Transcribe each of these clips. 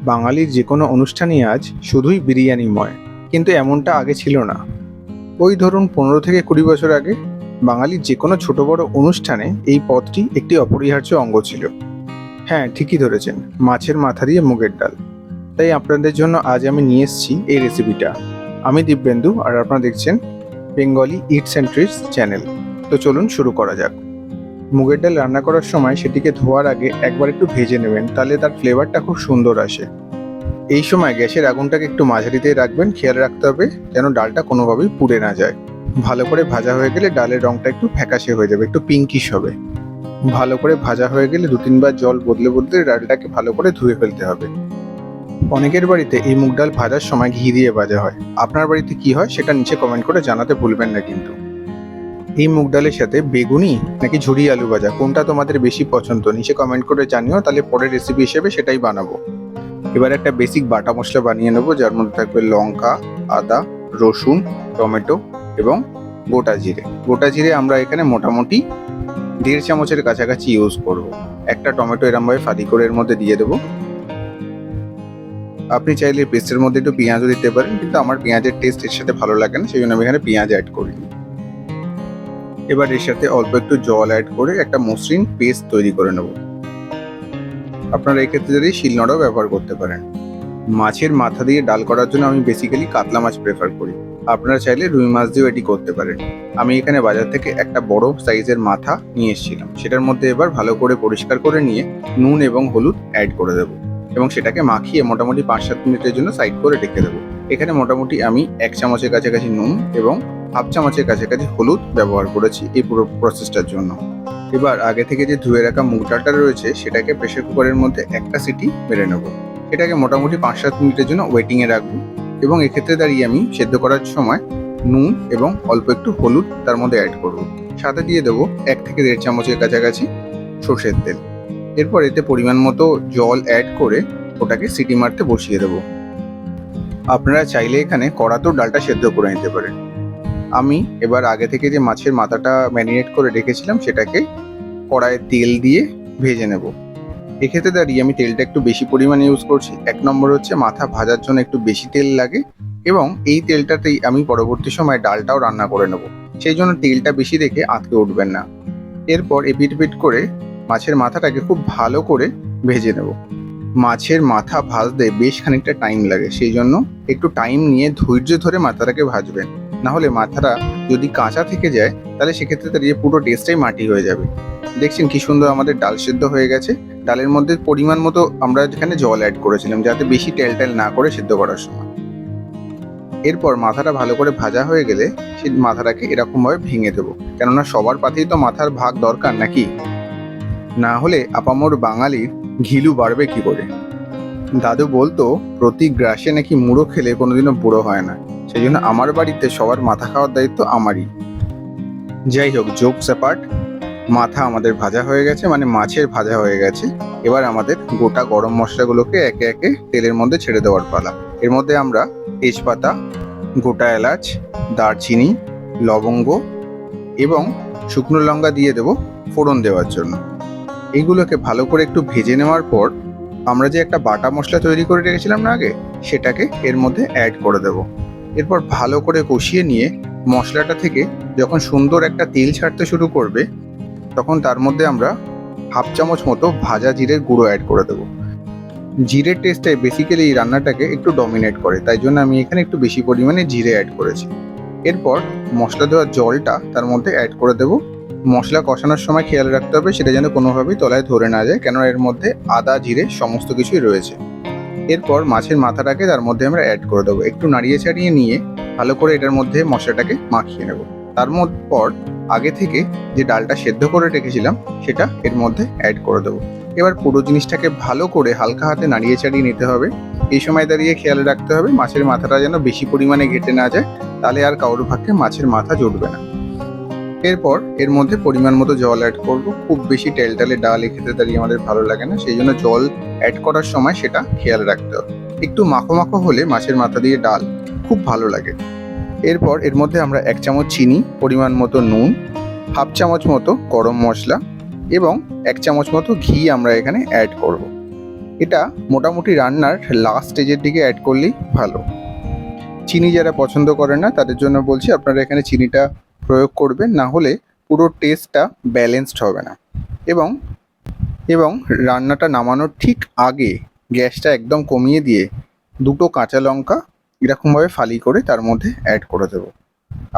বাঙালির যে কোনো অনুষ্ঠানই আজ শুধুই বিরিয়ানিময়, কিন্তু এমনটা আগে ছিল না। ওই ধরুন 15 থেকে 20 বছর আগে বাঙালির যে কোনো ছোট বড় অনুষ্ঠানে এই পদটি একটি অপরিহার্য অঙ্গ ছিল। হ্যাঁ, ঠিকই ধরেছেন, মাছের মাথা দিয়ে মুগের ডাল। তাই আপনাদের জন্য আজ আমি নিয়ে এসেছি এই রেসিপিটা। আমি দিব্যেন্দু, আর আপনারা দেখছেন Bengali its and treats channel. তো চলুন শুরু করা যাক। মুগের ডাল রান্না করার সময় সেটিকে ধোয়ার আগে একবার একটু ভেজে নেবেন, তাহলে তার ফ্লেভারটা খুব সুন্দর আসে। এই সময় গ্যাসের আগুনটাকে একটু মাঝারিতেই রাখবেন, খেয়াল রাখতে হবে যেন ডালটা কোনোভাবেই পুড়ে না যায়। ভালো করে ভাজা হয়ে গেলে ডালের রংটা একটু ফ্যাকাশে হয়ে যাবে, একটু পিঙ্কিশ হবে। ভালো করে ভাজা হয়ে গেলে 2-3 বার জল বদলে বদলে ডালটাকে ভালো করে ধুয়ে ফেলতে হবে। অনেকের বাড়িতে এই মুগ ডাল ভাজার সময় ঘি দিয়ে ভাজা হয়। আপনার বাড়িতে কি হয় সেটা নিচে কমেন্ট করে জানাতে ভুলবেন না কিন্তু। এই মুগ ডালের সাথে বেগুনি নাকি ঝুরি আলু ভাজা, কোনটা তোমাদের বেশি পছন্দ নিচে কমেন্ট করে জানিও, তাহলে পরের রেসিপি হিসেবে সেটাই বানাবো। এবার একটা বেসিক বাটা মশলা বানিয়ে নেবো, যার মধ্যে থাকবে লঙ্কা, আদা, রসুন, টমেটো এবং গোটা জিরে। গোটা জিরে আমরা এখানে মোটামুটি 1.5 চামচের কাছাকাছি ইউজ করব। একটা টমেটো এরমভাবে ফালি করে এর মধ্যে দিয়ে দেবো। আপনি চাইলে পেস্টের মধ্যে একটু পেঁয়াজও দিতে পারেন, কিন্তু আমার পেঁয়াজের টেস্ট এর সাথে ভালো লাগে না, সেই জন্য আমি এখানে পেঁয়াজ অ্যাড করি। এবার এর সাথে অল্প একটু জল অ্যাড করে একটা মসৃণ পেস্ট তৈরি করে নেব। আপনারা এক্ষেত্রে যদি শিলনোড়াও ব্যবহার করতে পারেন। মাছের মাথা দিয়ে ডাল করার জন্য আমি বেসিক্যালি কাতলা মাছ প্রেফার করি। আপনারা চাইলে রুই মাছ দিয়েও এটি করতে পারেন। আমি এখানে বাজার থেকে একটা বড় সাইজের মাথা নিয়ে এসেছিলাম। সেটার মধ্যে এবার ভালো করে পরিষ্কার করে নিয়ে নুন এবং হলুদ অ্যাড করে দেবো এবং সেটাকে মাখিয়ে মোটামুটি 5-7 মিনিটের জন্য সাইড করে রেখে দেবো। এখানে মোটামুটি আমি 1 চামচের কাছাকাছি নুন এবং 1/2 চামচের কাছাকাছি হলুদ ব্যবহার করেছি এই পুরো প্রসেসটার জন্য। এবার আগে থেকে যে ধুয়ে রাখা মুগ ডালটা রয়েছে সেটাকে প্রেসার কুকারের মধ্যে একটা সিটি মেরে নেবো। এটাকে মোটামুটি 5-7 মিনিটের জন্য ওয়েটিংয়ে রাখবো এবং এক্ষেত্রে দাঁড়িয়ে আমি সেদ্ধ করার সময় নুন এবং অল্প একটু হলুদ তার মধ্যে অ্যাড করব। সাথে দিয়ে দেবো 1 থেকে 1.5 চামচের কাছাকাছি সর্ষের তেল। এরপর এতে পরিমাণ মতো জল অ্যাড করে ওটাকে সিটি মারতে বসিয়ে দেবো। আপনারা চাইলে এখানে কড়াতেও ডালটা সেদ্ধ করে নিতে পারেন। আমি এবার আগে থেকে যে মাছের মাথাটা ম্যারিনেট করে রেখেছিলাম সেটাকে কড়াইয়ে তেল দিয়ে ভেজে নেব। এক্ষেত্রে দাঁড়িয়ে আমি তেলটা একটু বেশি পরিমাণে ইউজ করছি। 1 নম্বর হচ্ছে মাথা ভাজার জন্য একটু বেশি তেল লাগে এবং এই তেলটাতেই আমি পরবর্তী সময় ডালটাও রান্না করে নেব, সেই জন্য তেলটা বেশি রেখে আঁতকে উঠবেন না। এরপর এপিট পিট করে মাছের মাথাটাকে খুব ভালো করে ভেজে নেব। মাছের মাথা ভাজতে বেশ খানিকটা টাইম লাগে, সেই জন্য একটু টাইম নিয়ে ধৈর্য ধরে মাথাটাকে ভাজবেন। না হলে মাথাটা যদি কাঁচা থেকে যায় তাহলে সেক্ষেত্রে দাঁড়িয়ে পুরো টেস্টটাই মাটি হয়ে যাবে। দেখছেন কি সুন্দর আমাদের ডাল সেদ্ধ হয়ে গেছে। ডালের মধ্যে পরিমাণ মতো আমরা এখানে জল অ্যাড করেছিলাম যাতে বেশি তেল না করে সেদ্ধ করার সময়। এরপর মাথাটা ভালো করে ভাজা হয়ে গেলে সেই মাথাটাকে এরকমভাবে ভেঙে দেবো, কেননা সবার পাতেই তো মাথার ভাগ দরকার নাকি, না হলে আপামর বাঙালির ঘিলু বাড়বে কি করে। দাদু বলতো প্রতি গ্রাসে নাকি মুড়ো খেলে কোনোদিনও বুড়ো হয় না, সেই জন্য আমার বাড়িতে সবার মাথা খাওয়ার দায়িত্ব আমারই। যাই হোক, জোকস অ্যাপার্ট, মাথা আমাদের ভাজা হয়ে গেছে, মানে মাছের ভাজা হয়ে গেছে। এবার আমাদের গোটা গরম মশলাগুলোকে একে একে তেলের মধ্যে ছেড়ে দেওয়ার পালা। এর মধ্যে আমরা তেজপাতা, গোটা এলাচ, দারচিনি, লবঙ্গ এবং শুকনো লঙ্কা দিয়ে দেবো ফোড়ন দেওয়ার জন্য। এইগুলোকে ভালো করে একটু ভেজে নেওয়ার পর আমরা যে একটা বাটা মশলা তৈরি করে রেখেছিলাম না আগে, সেটাকে এর মধ্যে অ্যাড করে দেব। এরপর ভালো করে কষিয়ে নিয়ে মশলাটা থেকে যখন সুন্দর একটা তেল ছাড়তে শুরু করবে তখন তার মধ্যে আমরা 1/2 চামচ মতো ভাজা জিরের গুঁড়ো অ্যাড করে দেবো। জিরের টেস্টটাই বেসিক্যালি এই রান্নাটাকে একটু ডমিনেট করে, তাই জন্য আমি এখানে একটু বেশি পরিমাণে জিরে অ্যাড করেছি। এরপর মশলা দেওয়ার জলটা তার মধ্যে অ্যাড করে দেবো। মশলা কষানোর সময় খেয়াল রাখতে হবে সেটা যেন কোনোভাবেই তলায় ধরে না যায়, কেননা এর মধ্যে আদা জিরে সমস্ত কিছুই রয়েছে। এরপর মাছের মাথাটাকে তার মধ্যে আমরা অ্যাড করে দেবো। একটু নাড়িয়ে চাড়িয়ে নিয়ে ভালো করে এটার মধ্যে মশলাটাকে মাখিয়ে নেব। তার পর আগে থেকে যে ডালটা সেদ্ধ করে রেখেছিলাম সেটা এর মধ্যে অ্যাড করে দেবো। এবার পুরো জিনিসটাকে ভালো করে হালকা হাতে নাড়িয়ে চাড়িয়ে নিতে হবে। এই সময় দাঁড়িয়ে খেয়াল রাখতে হবে মাছের মাথাটা যেন বেশি পরিমাণে ঘেটে না যায়, তাহলে আর কারোর ভাগ্যে মাছের মাথা জুটবে না। এরপর এর মধ্যে পরিমাণ মতো জল অ্যাড করব। খুব বেশি টেলটালে ডাল এক্ষেত্রে দাঁড়িয়ে আমাদের ভালো লাগে না, সেই জন্য জল অ্যাড করার সময় সেটা খেয়াল রাখতে হবে। একটু মাখো মাখো হলে মাছের মাথা দিয়ে ডাল খুব ভালো লাগে। এরপর এর মধ্যে আমরা 1 চামচ চিনি, পরিমাণ মতো নুন, 1/2 চামচ মতো গরম মশলা এবং 1 চামচ মতো ঘি আমরা এখানে অ্যাড করব। এটা মোটামুটি রান্নার লাস্ট স্টেজের দিকে অ্যাড করলেই ভালো। চিনি যারা পছন্দ করেন না তাদের জন্য বলছি আপনারা এখানে চিনিটা প্রয়োগ করবেন, না হলে পুরো টেস্টটা ব্যালেন্সড হবে না। এবং এবং রান্নাটা নামানোর ঠিক আগে গ্যাসটা একদম কমিয়ে দিয়ে দুটো কাঁচা লঙ্কা এরকমভাবে ফালি করে তার মধ্যে অ্যাড করে দেবো।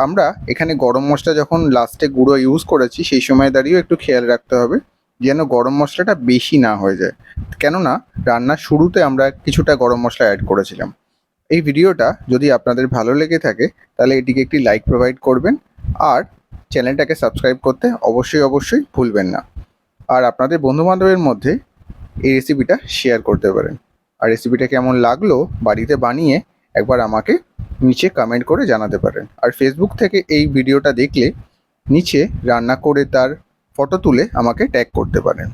আমরা এখানে গরম মশলা যখন লাস্টে গুঁড়ো ইউজ করেছি সেই সময় দাঁড়িয়েও একটু খেয়াল রাখতে হবে যেন গরম মশলাটা বেশি না হয়ে যায়, কেননা রান্নার শুরুতে আমরা কিছুটা গরম মশলা অ্যাড করেছিলাম। এই ভিডিওটা যদি আপনাদের ভালো লেগে থাকে তাহলে এটিকে একটি লাইক প্রোভাইড করবেন, আর চ্যানেলটাকে সাবস্ক্রাইব করতে অবশ্যই ভুলবেন না। আর আপনাদের বন্ধুবান্ধবের মধ্যে এই রেসিপিটা শেয়ার করতে পারেন। আর রেসিপিটা কেমন লাগলো বাড়িতে বানিয়ে একবার আমাকে নিচে কমেন্ট করে জানাতে পারেন। আর ফেসবুক থেকে এই ভিডিওটা দেখলে নিচে রান্না করে তার ফটো তুলে আমাকে ট্যাগ করতে পারেন।